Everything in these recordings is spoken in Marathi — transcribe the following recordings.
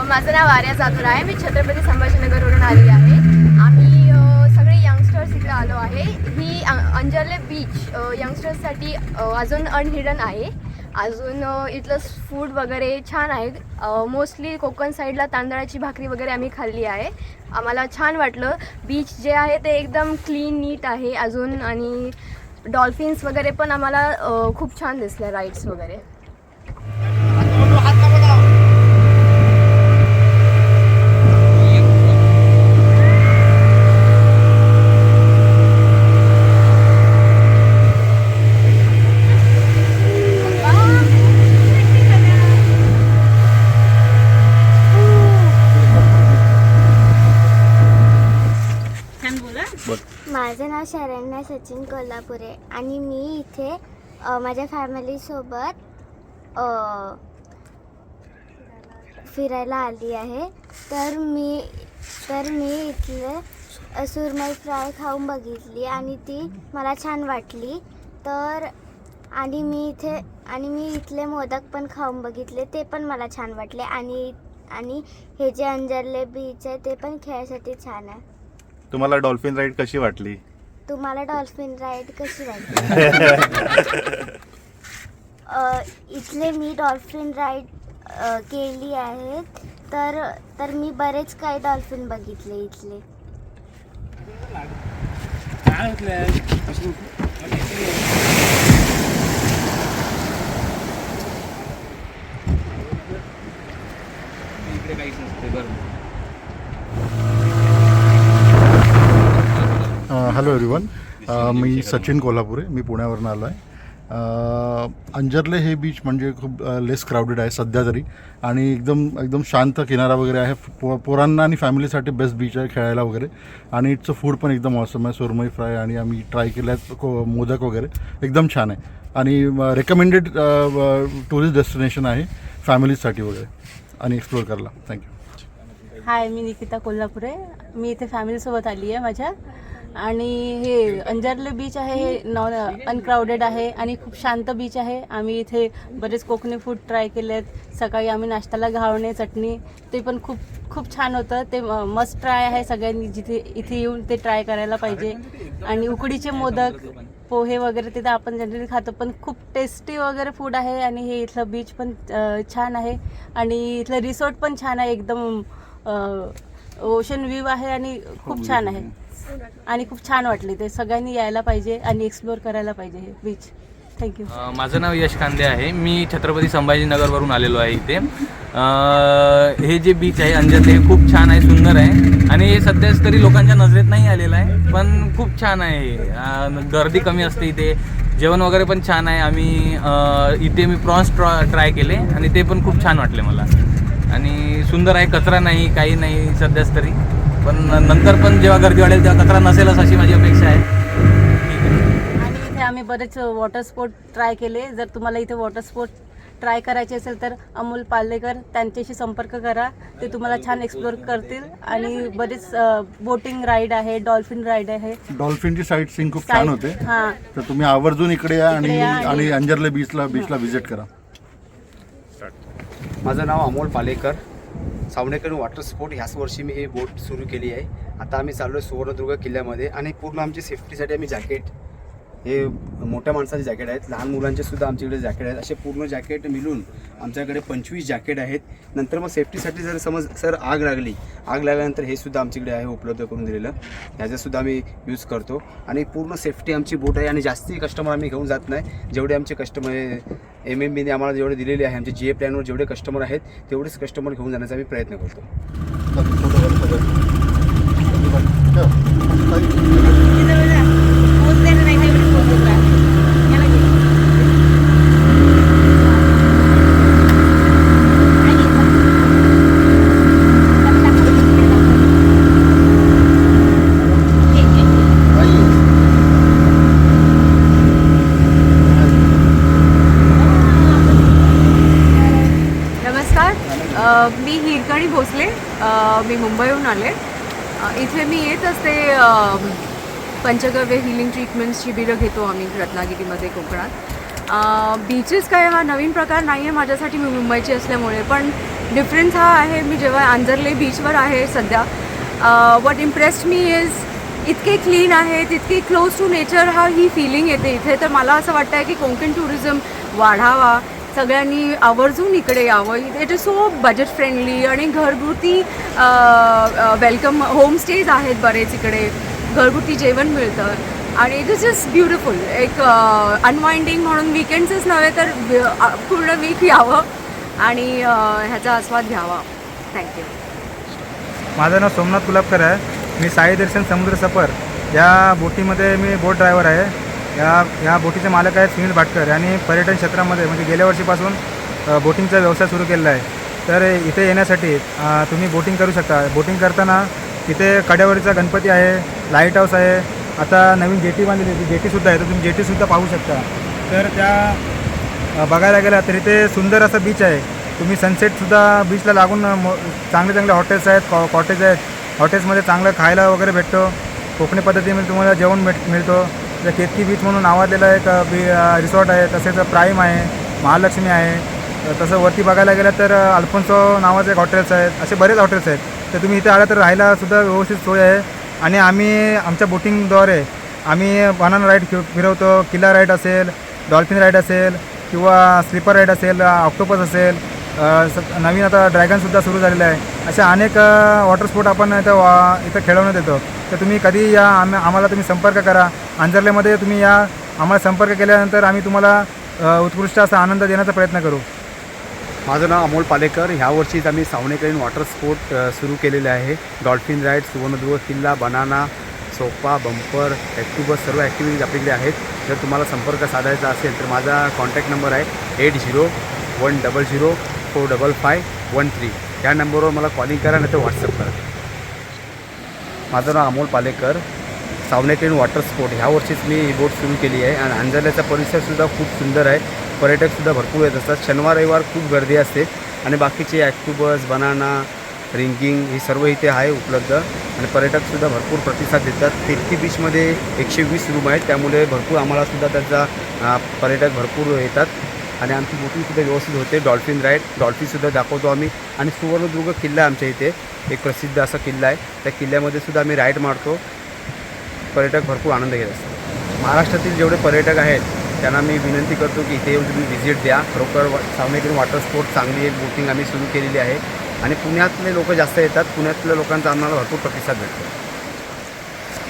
माझं नाव आर्या जाधव आहे. मी छत्रपती संभाजीनगरवरून आली आहे. आम्ही सगळे यंगस्टर्स इकडे आलो आहे. ही अंजर्ले बीच यंगस्टर्ससाठी अजून अनहिडन आहे. अजून इथलं फूड वगैरे छान आहे. मोस्टली कोकण साईडला तांदळाची भाकरी वगैरे आम्ही खाल्ली आहे. आम्हाला छान वाटलं. बीच जे आहे ते एकदम क्लीन नीट आहे अजून. आणि डॉल्फिन्स वगैरे पण आम्हाला खूप छान दिसल्या, राईड्स वगैरे. माझं नाव शरण्या सचिन कोल्हापुरे आणि मी इथे माझ्या फॅमिलीसोबत फिरायला आली आहे. तर मी इथले सुरमई फ्राय खाऊन बघितली आणि ती मला छान वाटली. तर आणि मी इथले मोदक पण खाऊन बघितले, ते पण मला छान वाटले. आणि हे जे अंजर्ले बीच आहे ते पण खेळायसाठी छान आहे. तुम्हाला डॉल्फिन राईड कशी वाटली? तुम्हाला डॉल्फिन राईड कशी वाटली? इथले मी डॉल्फिन राईड केली आहेत. तर मी बरेच काही डॉल्फिन बघितले इथले. हॅलो एव्हरीवन, मी सचिन कोल्हापुरे, मी पुण्यावरून आलो आहे. अंजर्ले हे बीच म्हणजे खूप लेस क्राऊडेड आहे सध्या तरी, आणि एकदम शांत किनारा वगैरे आहे. पोरांना आणि फॅमिलीसाठी बेस्ट बीच आहे खेळायला वगैरे. आणि इथचं फूड पण एकदम ऑसम आहे. सुरमई फ्राय आणि आम्ही ट्राय केले आहेत मोदक वगैरे, एकदम छान आहे. आणि रेकमेंडेड टुरिस्ट डेस्टिनेशन आहे फॅमिलीसाठी वगैरे आणि एक्सप्लोअर करायला. थँक्यू. हाय, मी निकिता कोल्हापुरे. मी इथे फॅमिलीसोबत आली आहे माझ्या. आणि हे अंजर्ले बीच आहे, हे अनक्राऊडेड आहे आणि खूप शांत बीच आहे. आम्ही इथे बरेच कोकणी फूड ट्राय केले आहेत. सकाळी आम्ही नाश्त्याला घावणे चटणी, ते पण खूप छान होतं. ते मस्ट ट्राय आहे. सगळ्यांनी इथे येऊन ते ट्राय करायला पाहिजे. आणि उकडीचे मोदक, पोहे वगैरे तिथं आपण जनरली खातो, पण खूप टेस्टी वगैरे फूड आहे. आणि हे इथलं बीच पण छान आहे. आणि इथलं रिसॉर्ट पण छान आहे. एकदम ओशन व्ह्यू आहे आणि खूप छान आहे. आणि खूप छान वाटले. ते सगळ्यांनी यायला पाहिजे आणि एक्सप्लोअर करायला पाहिजे हे बीच. थँक्यू. माझं नाव यश कांदे आहे. मी छत्रपती संभाजीनगरवरून आलेलो आहे इथे. हे जे बीच आहे अंजर्ले, हे खूप छान आहे, सुंदर आहे. आणि हे सध्याच तरी लोकांच्या नजरेत नाही आलेलं आहे, पण खूप छान आहे. गर्दी कमी असते इथे. जेवण वगैरे पण छान आहे. आम्ही इथे मी प्रॉन्स ट्राय केले आणि ते पण खूप छान वाटले मला. आणि सुंदर आहे. कचरा नाही, काही नाही सध्याच तरी, पण नंतर पण जेव्हा गर्दी वाढेल तेव्हा कचरा नसेलच अशी माझी अपेक्षा आहे. आणि इथे आम्ही बरेच वॉटर स्पोर्ट ट्राय केले. जर तुम्हाला इथे वॉटर स्पोर्ट ट्राय करायचे असेल तर अमोल पालेकर त्यांच्याशी संपर्क करा. ते तुम्हाला छान एक्सप्लोर करतील. आणि बरेच बोटिंग राईड आहे, डॉल्फिन राईड आहे. डॉल्फिनची साईट सीइंग खूप छान होते. हां, तर तुम्ही आवर्जून इकडे या आणि अंजर्ले बीचला व्हिजिट करा. माझं नाव अमोल पालेकर. सावनेकर वॉटर स्पोर्ट ह्याच वर्षी मी हे बोट सुरू केली आहे. आता आम्ही चाललो आहे सुवर्णदुर्ग किल्ल्यामध्ये. आणि पूर्ण आमची सेफ्टीसाठी आम्ही जॅकेट, हे मोठ्या माणसाचे जॅकेट आहेत, लहान मुलांचे सुद्धा आमच्याकडे जॅकेट आहेत. असे पूर्ण जॅकेट मिळून आमच्याकडे 25 जॅकेट आहेत. नंतर मग सेफ्टीसाठी जर समज आग लागल्यानंतर हे सुद्धा आमच्याकडे आहे उपलब्ध करून दिलेलं. ह्याचासुद्धा आम्ही यूज करतो. आणि पूर्ण सेफ्टी आमची बोट आहे. आणि जास्ती कस्टमर आम्ही घेऊन जात नाही. जेवढे आमचे कस्टमर MMBने आम्हाला जेवढे दिलेले आहे, आमचे GA प्लॅनवर जेवढे कस्टमर आहेत तेवढेच कस्टमर घेऊन जाण्याचा आम्ही प्रयत्न करतो. मी हिरकणी भोसले. मी मुंबईहून आले. इथे मी येत असते. पंचगव्य हिलिंग ट्रीटमेंट शिबिरं घेतो आम्ही रत्नागिरीमध्ये, कोकणात. बीचेस काय हा नवीन प्रकार नाही आहे माझ्यासाठी, मी मुंबईची असल्यामुळे. पण डिफरन्स हा आहे, मी जेव्हा अंजरले बीचवर आहे सध्या, वॉट इम्प्रेस्ड मी इज इतके क्लीन आहेत, इतके क्लोज टू नेचर ही फीलिंग येते इथे. तर मला असं वाटतं आहे की कोकण टुरिझम वाढावा, सगळ्यांनी आवर्जून इकडे यावं. It is so budget friendly आणि घरगुती वेलकम होमस्टेज आहेत बरेच इकडे, घरगुती जेवण मिळतं आणि दिस इज ब्युटिफुल. एक अनवाइंडिंग म्हणून विकेंड्सच नव्हे तर पूर्ण वीक यावं आणि ह्याचा आस्वाद घ्यावा. थँक्यू. माझं नाव सोमनाथ कुलाबकर आहे. मी साई दर्शन समुद्र सफर या बोटीमध्ये मी बोट ड्रायव्हर आहे. या बोटीचे मालक आहेत सुनील भाटकर यांनी पर्यटन क्षेत्रामध्ये म्हणजे गेल्या वर्षीपासून बोटिंगचा व्यवसाय सुरू केलेला आहे. तर इथे येण्यासाठी तुम्ही बोटिंग करू शकता. बोटिंग करताना इथे कड्यावरचा गणपती आहे, लाईट हाऊस आहे, आता नवीन जेटी बांधलेली आहे, जेटीसुद्धा आहे, तर तुम्ही जेटीसुद्धा पाहू शकता. तर त्या बघायला गेला तर इथे सुंदर असं बीच आहे. तुम्ही सनसेटसुद्धा बीचला लागून चांगले चांगले हॉटेल्स आहेत, कॉटेज आहेत. हॉटेल्समध्ये चांगलं खायला वगैरे भेटतो. कोकणी पद्धतीमध्ये तुम्हाला जेवण मिळतो. केतकी बीच म्हणून नावाजलेलं एक रिसॉर्ट आहे, तसेच प्राईम आहे, महालक्ष्मी आहे. तसं वरती बघायला गेलं तर अल्फोन्सो नावाचे एक हॉटेल्स आहेत. असे बरेच हॉटेल्स आहेत. तर तुम्ही इथे आला तर राहायलासुद्धा व्यवस्थित सोय आहे. आणि आम्ही आमच्या बोटिंगद्वारे आम्ही बनाना राईड फिरवतो. किल्ला राईड असेल, डॉल्फिन राईड असेल किंवा स्लीपर राईड असेल, ऑक्टोपस असेल, नवीन आता ड्रॅगनसुद्धा सुरू झालेलं आहे. असे अनेक वॉटर स्पोर्ट आपण इथं खेळवण्यात येतो. तर तुम्ही कधी या, आम्हाला तुम्ही संपर्क करा. अंजर्लेमध्ये तुम्ही या, आम्हाला संपर्क केल्यानंतर आम्ही तुम्हाला उत्कृष्ट असा आनंद देण्याचा प्रयत्न करू. माझं नाव अमोल पालेकर. ह्या वर्षीच आम्ही सावनेकरीण वॉटर स्पोर्ट सुरू केलेले आहे. डॉल्फिन राईड, सुवर्णदुर्ग किल्ला, बनाना, सोपा, बंपर, ॲक्टिबस सर्व ॲक्टिव्हिटीज आपल्याकडे आहेत. जर तुम्हाला संपर्क साधायचा असेल तर माझा कॉन्टॅक्ट नंबर आहे 8010045513. या नंबरवर मला कॉलिंग करा नाही तर व्हॉट्सअप करा. माझं नाव अमोल पालेकर. सावनेकरीण वॉटर स्पोर्ट ह्या वर्षीच मी ही बोट सुरू केली आहे आणि अंजरल्याचा परिसरसुद्धा खूप सुंदर आहे. पर्यटकसुद्धा भरपूर येत असतात. शनिवार रविवार खूप गर्दी असते आणि बाकीचे ॲक्टिबस, बनाना, रिंगिंग ही सर्व इथे आहे उपलब्ध आणि पर्यटकसुद्धा भरपूर प्रतिसाद देतात. केतकी बीचमध्ये 120 रूम आहेत, त्यामुळे भरपूर आम्हालासुद्धा त्याचा पर्यटक भरपूर येतात आणि आमची बोटिंगसुद्धा व्यवस्थित होते. डॉल्फिन राईड, डॉल्फिनसुद्धा दाखवतो आम्ही. आणि सुवर्णदुर्ग किल्ला आमच्या इथे एक प्रसिद्ध असा किल्ला आहे. त्या किल्ल्यामध्ये सुद्धा आम्ही राईड मारतो. पर्यटक भरपूर आनंद घेत असतात. महाराष्ट्रातील जेवढे पर्यटक आहेत त्यांना मी विनंती करतो की इथे येऊन तुम्ही व्हिजिट द्या. खरोखर सावनेकरीण वॉटर स्पोर्ट चांगली एक बोटिंग आम्ही सुरू केलेली आहे आणि पुण्यातले लोक जास्त येतात. पुण्यातल्या लोकांचा आम्हाला भरपूर प्रतिसाद भेटतो.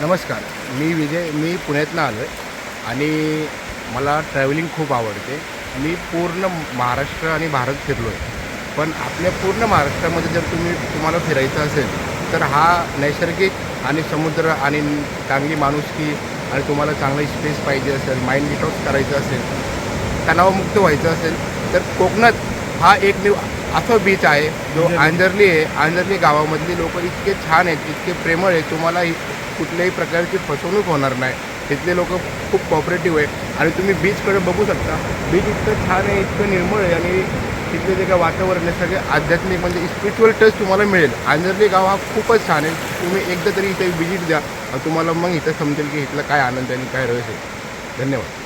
नमस्कार, मी विजय. मी पुण्यातनं आलो आहे आणि मला ट्रॅव्हलिंग खूप आवडते. मी पूर्ण महाराष्ट्र आणि भारत फिरलो आहे. पण आपल्या पूर्ण महाराष्ट्रामध्ये जर तुम्हाला फिरायचं असेल तर हा नैसर्गिक आणि समुद्र आणि चांगली माणुसकी आणि तुम्हाला चांगली स्पेस पाहिजे असेल, माइंड डिटॉक्स करायचं असेल, तणावमुक्त व्हायचं असेल तर कोकणात हा एक असं बीच आहे जो अंजर्ली आहे. अंजर्ली गावामधली लोक इतके छान आहेत, इतके प्रेमळ आहेत, तुम्हाला कुठल्याही प्रकारची फसवणूक होणार नाही. तिथले लोक खूप कॉपरेटिव्ह आहेत आणि तुम्ही बीचकडे बघू शकता. बीच इतकं छान आहे, इतकं निर्मळ आहे आणि तिथले जे काय वातावरण आहे सगळे आध्यात्मिक म्हणजे स्पिरिच्युअल टच तुम्हाला मिळेल. अंजर्ली गाव हा खूपच छान आहे. तुम्ही एकदा तरी इथे विजिट द्या, तुम्हाला मग इथं समजेल की इथलं काय आनंद आणि काय रस आहे. धन्यवाद.